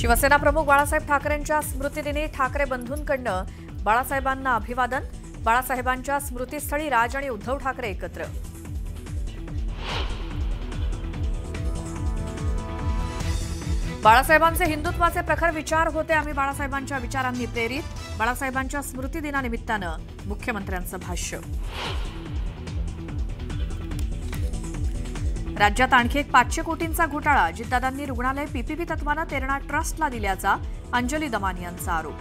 शिवसेना प्रमुख बाळासाहेब ठाकरेंच्या स्मृतिदिनी ठाकरे बंधूंकडून बाळासाहेबांना अभिवादन। बाळासाहेबांच्या स्मृतीस्थळी राज आणि उद्धव ठाकरे एकत्र। बाळासाहेबांचे हिंदुत्वाचे प्रखर विचार होते, आम्ही बाळासाहेबांच्या विचारांनी प्रेरित। बाळासाहेबांच्या स्मृतिदिनानिमित्तानं मुख्यमंत्र्यांचं भाष्य। राज्यात आणखी एक 500 कोटींचा घोटाळा। अजितदादांनी रुग्णालय पीपीपी तत्वानं तेरणा ट्रस्टला दिल्याचा अंजली दमानी यांचा आरोप।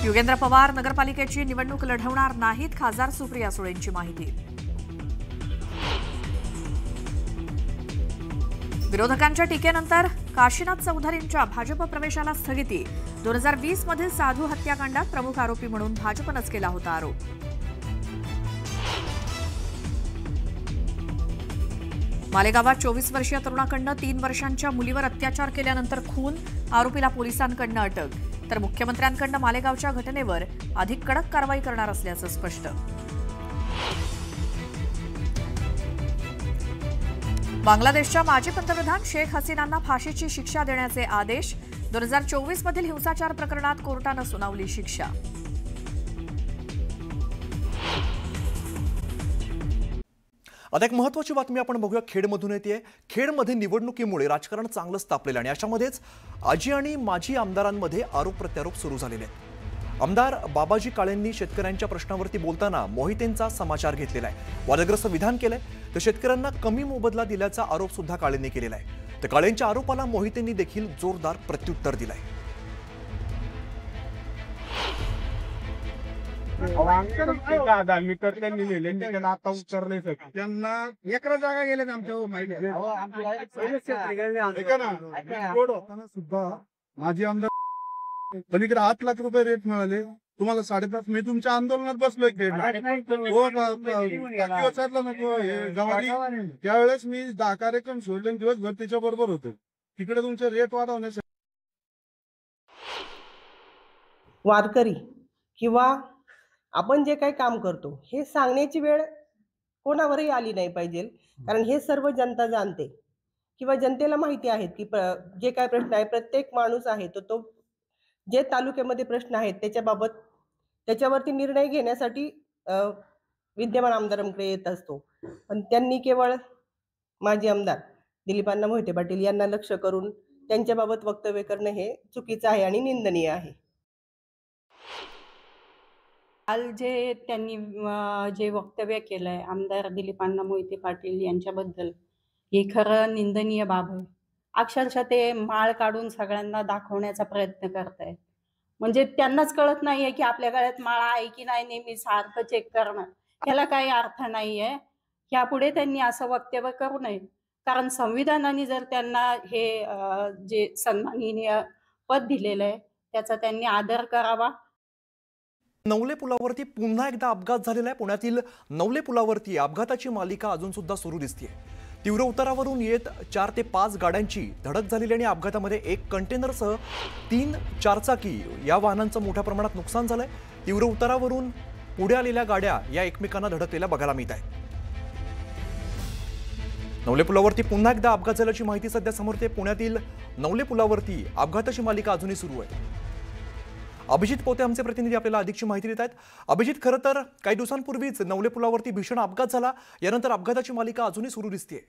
योगेंद्र पवार नगरपालिकेची निवडणूक लढवणार नाहीत, खासदार सुप्रिया सुळेंची माहिती। विरोधकांच्या टीकेनंतर काशीनाथ चौधरींच्या भाजप प्रवेशाला स्थगिती। 2020 मधील साधू हत्याकांडात प्रमुख आरोपी म्हणून भाजपनंच केला होता आरोप। मालेगावात 24 वर्षीय तरुणाकडनं 3 वर्षांच्या मुलीवर अत्याचार केल्यानंतर खून, आरोपीला पोलिसांकडनं अटक। तर मुख्यमंत्र्यांकडनं मालेगावच्या घटनेवर अधिक कडक कारवाई करणार असल्याचं स्पष्ट। बांगलादेशच्या माजी पंतप्रधान शेख हसीनांना फाशीची शिक्षा देण्याचे आदेश। 2024 मधील हिंसाचार प्रकरणात कोर्टानं सुनावली शिक्षा। आता एक महत्त्वाची बातमी आपण बघूया, खेडमधून येते। खेडमध्ये निवडणुकीमुळे राजकारण चांगलंच तापलेलं आणि अशामध्येच आजी आणि माजी आमदारांमध्ये आरोप प्रत्यारोप सुरू झालेले आहेत। आमदार बाबाजी काळेंनी शेतकऱ्यांच्या प्रश्नावरती बोलताना मोहितेंचा समाचार घेतलेला आहे, वादग्रस्त विधान केलंय। तर शेतकऱ्यांना कमी मोबदला दिल्याचा आरोप सुद्धा काळेंनी केलेला आहे। तर काळेंच्या आरोपाला मोहितेंनी देखील जोरदार प्रत्युत्तर दिलंय। मी तर त्यांनी लिहिले त्यांना आता उतरले त्यांना एकरा जागा गेले आमच्या माहिती सुद्धा माझी आमदार पलीकडे 8 लाख रुपये रेट मिळाले तुम्हाला 5.5। मी तुमच्या आंदोलनात बसलोय त्यावेळेस मी 10 कार्यक्रम सोडले, दिवसभर त्याच्या बरोबर होतो। तिकडे तुमचे रेट वाढवण्यासाठी वारकरी किंवा आपण जे काही काम करतो हे सांगण्याची वेळ कोणावरही आली नाही पाहिजे, कारण हे सर्व जनता जाणते किंवा जनतेला माहिती आहे की जे काय प्रश्न आहे, प्रत्येक माणूस आहे तो जे तालुक्यामध्ये प्रश्न आहेत त्याच्यावरती निर्णय घेण्यासाठी विद्यमान आमदारांकडे येत असतो। पण त्यांनी केवळ माजी आमदार दिलीपांना मोहिते पाटील यांना लक्ष करून त्यांच्याबाबत वक्तव्य करणं हे चुकीचं आहे आणि निंदनीय आहे। काल जे त्यांनी जे वक्तव्य केलंय आमदार दिलीपांना मोहिते पाटील यांच्याबद्दल, हे खरं निंदनीय बाब आहे। अक्षरशः ते माळ काढून सगळ्यांना दाखवण्याचा प्रयत्न करतायत। म्हणजे त्यांनाच कळत नाहीये की आपल्या गळ्यात माळा आहे की नाही, नेहमी सारखं चेक करणं ह्याला काही अर्थ नाहीये। यापुढे त्यांनी असं वक्तव्य करू नये, कारण संविधानाने जर त्यांना हे जे सन्माननीय पद दिलेलं आहे त्याचा त्यांनी आदर करावा। नवले पुलावरती पुन्हा एकदा अपघात झालेला आहे। पुण्यातील नवले पुलावरती अपघाताची मालिका अजून सुद्धा सुरू दिसते। तीव्र उतारावरून येत 4 ते 5 गाड्यांची धडक झालेली आणि अपघातामध्ये एक कंटेनरसह 3 चारचाकी या वाहनांचं मोठ्या प्रमाणात नुकसान झालंय। तीव्र उतारावरून पुढे आलेल्या गाड्या या एकमेकांना धडकलेल्या बघायला मिळत आहेत। नवले पुलावरती पुन्हा एकदा अपघात झाल्याची माहिती सध्या समोर येते। पुण्यातील नवले पुलावरती अपघाताची मालिका अजूनही सुरू आहे। अभिजित पोते आमचे प्रतिनिधी आपल्याला अधिकची माहिती देत आहेत। अभिजित, खरं तर काही दिवसांपूर्वीच नवले पुलावरती भीषण अपघात झाला, यानंतर अपघाताची मालिका अजूनही सुरू दिसते।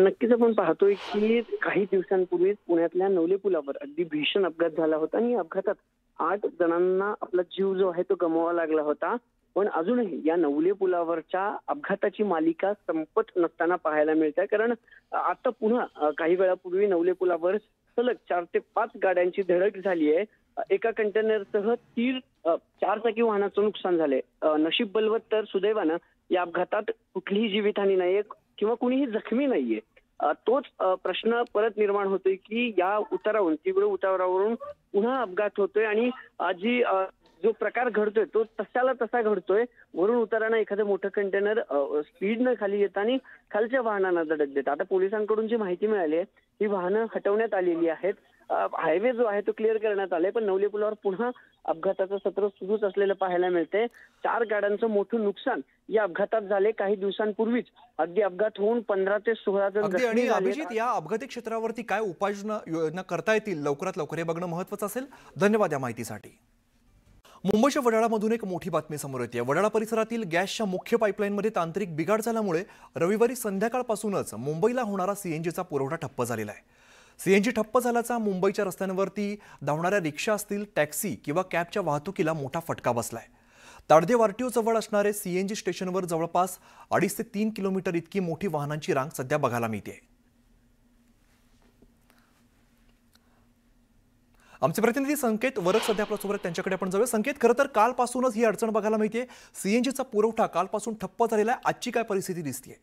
नक्कीच आपण पाहतोय की काही दिवसांपूर्वीच पुण्यातल्या नवले पुलावर अगदी भीषण अपघात झाला होता आणि या अपघातात 8 जणांना आपला जीव जो आहे तो गमवावा लागला होता। पण अजूनही या नवले पुलावरच्या अपघाताची मालिका संपत नसताना पाहायला मिळते, कारण आता पुन्हा काही वेळापूर्वी नवले पुलावर सलग 4 ते 5 गाड्यांची धडक झाली आहे। एका कंटेनरसह 3 चारचाकी वाहनाचं नुकसान झालंय। नशीब बलवत तर सुदैवानं या अपघातात कुठलीही जीवितहानी नाहीये किंवा कुणीही जखमी नाहीये। तोच प्रश्न परत निर्माण होतोय की या उतारावरून, तीव्र उतारावरून पुन्हा अपघात होतोय आणि जी जो प्रकार घडतोय तो तसाला तसा घडतोय। वरून उतारानं एखादं मोठं कंटेनर स्पीडनं खाली येताना खालच्या वाहनांना धडक देत। आता पोलिसांकडून जी माहिती मिळाली आहे ही वाहनं हटवण्यात आलेली आहेत हायवे जो आहे तो क्लिअर करण्यात आलाय, पण नवले पुलावर पुन्हा अपघाताचं सत्र सुरूच असलेलं पाहायला मिळतंय. 4 गाड्यांचं मोठं नुकसान या अपघातात झाले. काही दिवसांपूर्वीच अगदी अपघात होऊन 15 ते 16 जण अगदी. जखमी आणि झाले. अभिजित, या अपघाती क्षेत्रावरती काय उपाययोजना करता येतील लवकरात लवकर हे बघणं महत्त्वाचं असेल. धन्यवाद या माहितीसाठी. मुंबईच्या वडाळामधून एक मोठी बातमी समोर येते. वडाळा परिसरातील गॅसच्या मुख्य पाईपलाईनमध्ये तांत्रिक बिघाड झाल्यामुळे रविवारी संध्याकाळपासूनच मुंबईला होणारा सीएनजीचा पुरवठा ठप्प झालेला आहे. सीएनजी ठप्प झाल्याचा मुंबईच्या रस्त्यांवरती धावणाऱ्या रिक्षा असतील, टॅक्सी किंवा कॅबच्या वाहतुकीला मोठा फटका बसलाय. ताडदेव आरटीओ जवळ असणारे सीएनजी स्टेशनवर जवळपास 2.5 ते 3 किलोमीटर इतकी मोठी वाहनांची रांग सध्या बघायला मिळते. आमचे प्रतिनिधी संकेत वरक सध्या आपल्यासोबत, त्यांच्याकडे आपण जाऊया. संकेत, खरं तर कालपासूनच ही अडचण बघायला मिळते. सीएनजीचा पुरवठा कालपासून ठप्प झालेला आहे. आजची काय परिस्थिती दिसते?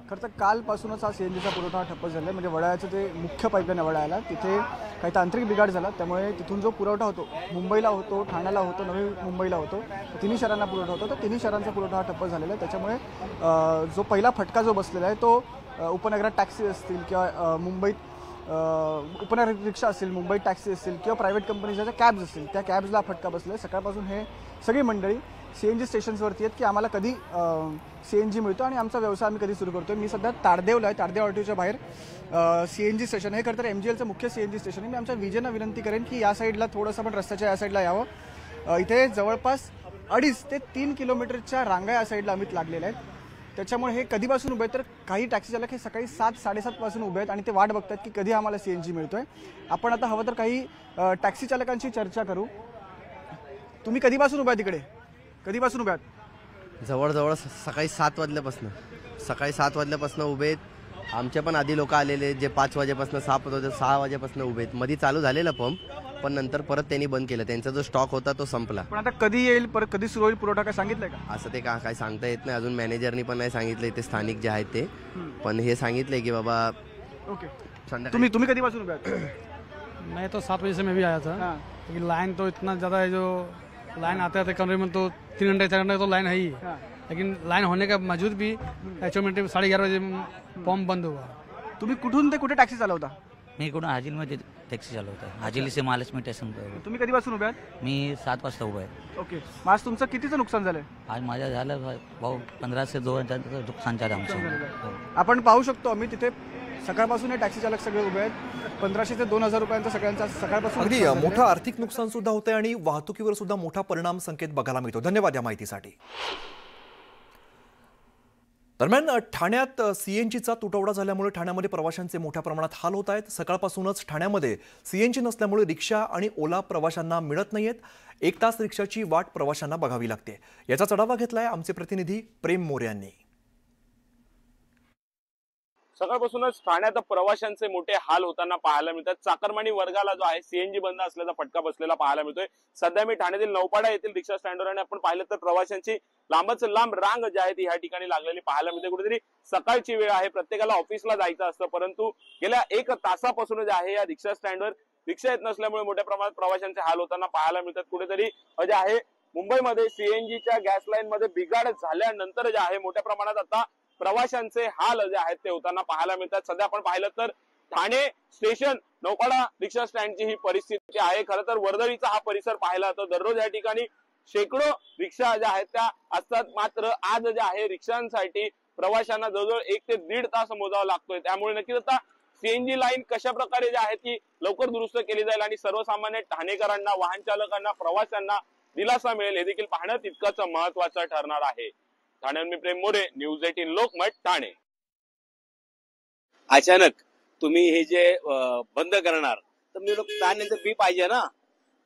खरं तर कालपासूनच हा सीएनजीचा पुरवठा ठप्प झाला आहे. म्हणजे वडाळ्याचं जे मुख्य पाईपलाईन वडाळ्याला तिथे काही तांत्रिक बिघाड झाला, त्यामुळे तिथून जो पुरवठा होतो, मुंबईला होतो, ठाण्याला होतो, नवी मुंबईला होतो, तिन्ही शहरांना पुरवठा होतो, तर तिन्ही शहरांचा पुरवठा ठप्प झालेला आहे. त्याच्यामुळे जो पहिला फटका जो बसलेला आहे तो उपनगरात टॅक्सी असतील किंवा मुंबईत उपनगर रिक्षा असतील, मुंबईत टॅक्सी असतील किंवा प्रायव्हेट कंपनीच्या ज्या कॅब्स असतील त्या कॅब्सला फटका बसला आहे. सकाळपासून हे सगळी मंडळी सीएनजी स्टेशन्सवरती आहेत की आम्हाला कधी सीएनजी मिळतो आणि आमचा व्यवसाय आम्ही कधी सुरू करतो. मी सध्या ताडदेवला आहे. ताडदेव आरटीओच्या बाहेर सीएनजी स्टेशन हे खरं तर MGLचं मुख्य सीएनजी स्टेशन आहे. मी आमच्या विजेना विनंती करेन की या साईडला थोडंसं पण रस्त्याच्या या साईडला यावं. इथे जवळपास 2.5 ते 3 किलोमीटरच्या रांगा या साईडला आम्ही लागलेल्या आहेत. त्याच्यामुळे हे कधीपासून उभे आहेत तर काही टॅक्सी चालक हे सकाळी 7-7:30 पासून उभे आहेत आणि ते वाट बघतात की कधी आम्हाला सीएनजी मिळतोय. आपण आता हवं तर काही टॅक्सी चालकांशी चर्चा करू. तुम्ही कधीपासून उभे आहात तिकडे? कधीपासून उभे आहात? जवळजवळ सकाळी 7 वाजल्यापासून उभे आहेत. आमचे पण आधी लोक आलेले जे 5 वाजेपासून 6 वाजेपासून उभे आहेत. मध्ये चालू झालेला पंप, पण नंतर परत त्यांनी बंद केलं. त्यांचा जो स्टॉक होता तो संपला. पण आता कधी येईल, परत कधी सुरू होईल पुरवठा, काय सांगितलंय का? असं ते काय सांगता येत नाही अजून. मॅनेजरनी पण नाही सांगितलं, इथे स्थानिक जे आहेत ते. पण हे सांगितलंय की बाबा ओके. संध्याकाळी. तुम्ही कधीपासून उभे आहात? मैं तो 7 बजे से मैं भी आया था, लेकिन लाइन तो इतना ज़्यादा है, जो लाइन आते आते कमरे में तो 3 घंटे 4 घंटे तो लाइन है ही, लेकिन लाइन होने के बावजूद भी 11:30 बजे पंप बंद हुआ. तुम्ही कुठून ते कुठे टॅक्सी चालवता? मी इकडून हाजीलमध्ये टॅक्सी चालवत आहे. हाजीली से महालक्ष्मी स्टेशन पर. तुम्ही कधीपासून उभे आहात? मी 7 वाजता उभा आहे. ओके. आज तुमचं कितीचं नुकसान झालंय? आज माझ्या झालं भाऊ 15 से 2,000 नुकसान झालं आमचं. आपण पाहू शकतो आम्ही तिथे सकाळपासून हे टॅक्सी चालक सगळे उभे आहेत. 1500 ते 2,000 रुपयांचा सगळ्यांचा सकाळपासून अगदी मोठं आर्थिक नुकसान सुद्धा होतंय आणि वाहतुकीवर सुद्धा मोठा परिणाम संकेत बघायला मिळतो. धन्यवाद या माहितीसाठी. दरम्यान ठाण्यात सीएनजीचा तुटवडा झाल्यामुळे ठाण्यामध्ये प्रवाशांचे मोठ्या प्रमाणात हाल होत आहेत. सकाळपासूनच ठाण्यामध्ये सीएनजी नसल्यामुळे रिक्षा आणि ओला प्रवाशांना मिळत नाहीयेत. 1 तास रिक्षाची वाट प्रवाशांना बघावी लागते. याचा आढावा घेतलाय आमचे प्रतिनिधी प्रेम मोरे यांनी. सकाळपासूनच ठाण्यात प्रवाशांचे मोठे हाल होताना पाहायला मिळतात. चाकरमानी वर्गाला जो आहे सीएनजी बंद असल्याचा फटका बसलेला पाहायला मिळतोय. सध्या मी ठाण्यातील नौपाडा येथील रिक्षा स्टँडवर आणि आपण पाहिलं तर प्रवाशांची लांबच लांब रांग जी आहे ती ह्या ठिकाणी लागलेली पाहायला मिळते. कुठेतरी सकाळची वेळ आहे, प्रत्येकाला ऑफिसला जायचं असतं, परंतु गेल्या 1 तासापासून जे आहे या रिक्षा स्टँडवर रिक्षा येत नसल्यामुळे मोठ्या प्रमाणात प्रवाशांचे हाल होताना पाहायला मिळतात. कुठेतरी जे आहे मुंबईमध्ये सीएनजीच्या गॅस लाईन मध्ये बिघाड झाल्यानंतर जे आहे मोठ्या प्रमाणात आता प्रवाशांचे हाल जे आहेत ते होताना पाहायला मिळतात. सध्या आपण पाहिलं तर ठाणे स्टेशन नौपाडा रिक्षा स्टँडची ही परिस्थिती आहे. खरं तर वर्दळीचा हा परिसर पाहिला तर दररोज या ठिकाणी शेकडो रिक्षा ज्या आहेत त्या असतात, मात्र आज जे आहे रिक्षांसाठी प्रवाशांना जवळजवळ 1 ते 1.5 तास मोजावा लागतोय. त्यामुळे नक्कीच आता सीएनजी लाईन कशा प्रकारे जी आहे ती लवकर दुरुस्त केली जाईल आणि सर्वसामान्य ठाणेकरांना, वाहन चालकांना, प्रवाशांना दिलासा मिळेल हे देखील पाहणं तितकंच महत्वाचं ठरणार आहे. ठाण्याहून मी प्रेम मोरे, न्यूज 18 लोकमत, ठाणे. अचानक तुम्ही हे जे बंद करणार तर मी त्यांचं फी पाहिजे ना,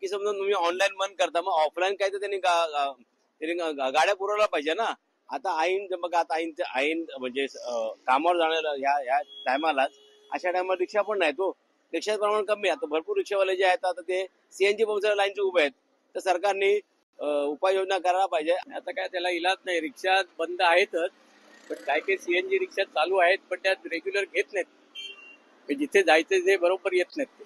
की समजा तुम्ही ऑनलाईन बंद करता, मग ऑफलाईन काय तर त्यांनी गाड्या पुरवल्या पाहिजे ना. आता बघा आता ऐन म्हणजे कामावर जाणाऱ्या ह्या टायमालाच अशा टायमाला रिक्षा पण नाही, तो रिक्षाचं प्रमाण कमी आहे. आता भरपूर रिक्षावाले जे आहेत आता ते सीएनजी पंपच्या लाईनचे उभे आहेत, तर सरकारने उपाययोजना करायला पाहिजे. आता काय त्याला इलाज नाही, रिक्षा बंद आहेतच, पण काही सीएनजी रिक्षा चालू आहेत पण त्यात रेग्युलर घेत नाहीत, जिथे जायचं ते बरोबर येत नाहीत.